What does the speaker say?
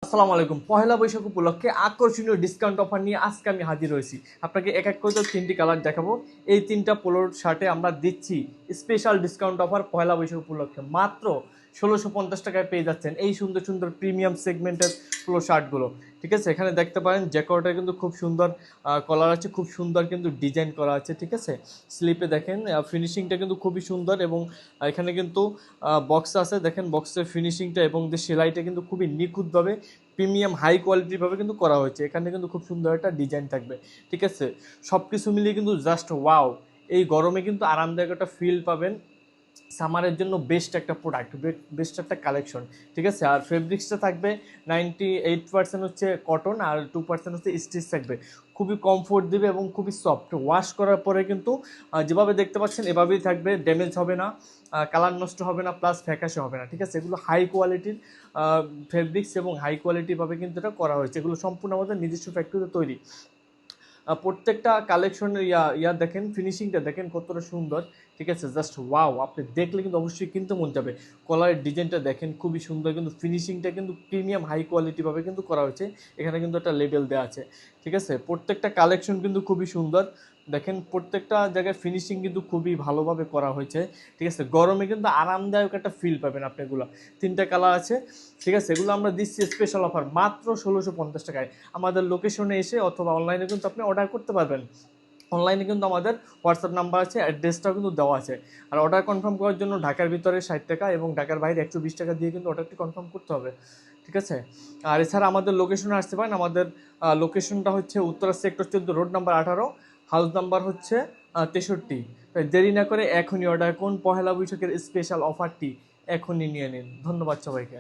আসসালামু আলাইকুম। পহেলা বৈশাখ উপলক্ষে আকর্ষণীয় ডিসকাউন্ট অফার নিয়ে আজকে আমি হাজির হয়েছি। আপনাকে এক এক করে তো 3টি কালার দেখাবো। এই 3টা পোলোর শার্টে আমরা দিচ্ছি special discount offer Pohela Boishakh উপলক্ষে। মাত্র ১৬৫০ টাকায় পেয়ে যাচ্ছেন এই সুন্দর সুন্দর প্রিমিয়াম সেগমেন্টের পোলো শার্টগুলো। ঠিক আছে, এখানে দেখতে পারেন জ্যাকেটটা কিন্তু খুব সুন্দর কলার আছে, খুব সুন্দর কিন্তু ডিজাইন করা আছে। ঠিক আছে, স্লিপে দেখেন ফিনিশিংটা কিন্তু খুবই সুন্দর এবং এখানে কিন্তু বক্স আছে, দেখেন বক্সের ফিনিশিংটা এবং যে সেলাইটা কিন্তু খুবই নিখুঁতভাবে প্রিমিয়াম হাই কোয়ালিটিভাবে কিন্তু করা হয়েছে। এখানে কিন্তু খুব সুন্দর একটা ডিজাইন থাকবে। ঠিক আছে, সব কিছু মিলিয়ে কিন্তু জাস্ট ওয়াও। এই গরমে কিন্তু আরামদায়ক একটা ফিল পাবেন। সামারের জন্য বেস্ট একটা প্রোডাক্ট, বেস্ট একটা কালেকশন। ঠিক আছে, আর ফেব্রিক্সটা থাকবে 98% হচ্ছে কটন আর 2% হচ্ছে স্টিচ থাকবে। খুবই কমফোর্ট দেবে এবং খুবই সফট। ওয়াশ করার পরে কিন্তু যেভাবে দেখতে পাচ্ছেন এভাবেই থাকবে, ড্যামেজ হবে না, কালার নষ্ট হবে না, প্লাস ফ্যাকাশে হবে না। ঠিক আছে, এগুলো হাই কোয়ালিটির ফেব্রিক্স এবং হাই কোয়ালিটিভাবে কিন্তু এটা করা হয়েছে। এগুলো সম্পূর্ণ আমাদের নিজস্ব ফ্যাক্টরিতে তৈরি। প্রত্যেকটা কালেকশনের ইয়া দেখেন, ফিনিশিংটা দেখেন কতটা সুন্দর। ঠিক আছে, জাস্ট ওয়াও। আপনি দেখলে কিন্তু অবশ্যই কিনতে মন যাবে। কলারের ডিজাইনটা দেখেন খুবই সুন্দর, কিন্তু ফিনিশিংটা কিন্তু প্রিমিয়াম হাই কোয়ালিটিভাবে কিন্তু করা হয়েছে। এখানে কিন্তু একটা লেবেল দেওয়া আছে। ঠিক আছে, প্রত্যেকটা কালেকশন কিন্তু খুবই সুন্দর। দেখেন প্রত্যেকটা জায়গায় ফিনিশিং কিন্তু খুবই ভালোভাবে করা হয়েছে। ঠিক আছে, গরমে কিন্তু আরামদায়ক একটা ফিল পাবেন আপনি। এগুলো 3টা কালার আছে। ঠিক আছে, এগুলো আমরা দিচ্ছি স্পেশাল অফার মাত্র ১৬৫০ টাকায়। আমাদের লোকেশনে এসে অথবা অনলাইনে কিন্তু আপনি অর্ডার করতে পারবেন। অনলাইনে কিন্তু আমাদের হোয়াটসঅ্যাপ নাম্বার আছে, অ্যাড্রেসটাও কিন্তু দেওয়া আছে। আর অর্ডার কনফার্ম করার জন্য ঢাকার ভিতরে 60 টাকা এবং ঢাকার বাইরে 120 টাকা দিয়ে কিন্তু অর্ডারটি কনফার্ম করতে হবে। ঠিক আছে, আর এছাড়া আমাদের লোকেশনে আসতে পারেন। আমাদের লোকেশনটা হচ্ছে Uttara sector 14, road number 18, house number হচ্ছে 63। তাই দেরি না করে এখনই অর্ডার করুন। পহেলা বৈশাখের স্পেশাল অফারটি এখনই নিয়ে নিন। ধন্যবাদ সবাইকে।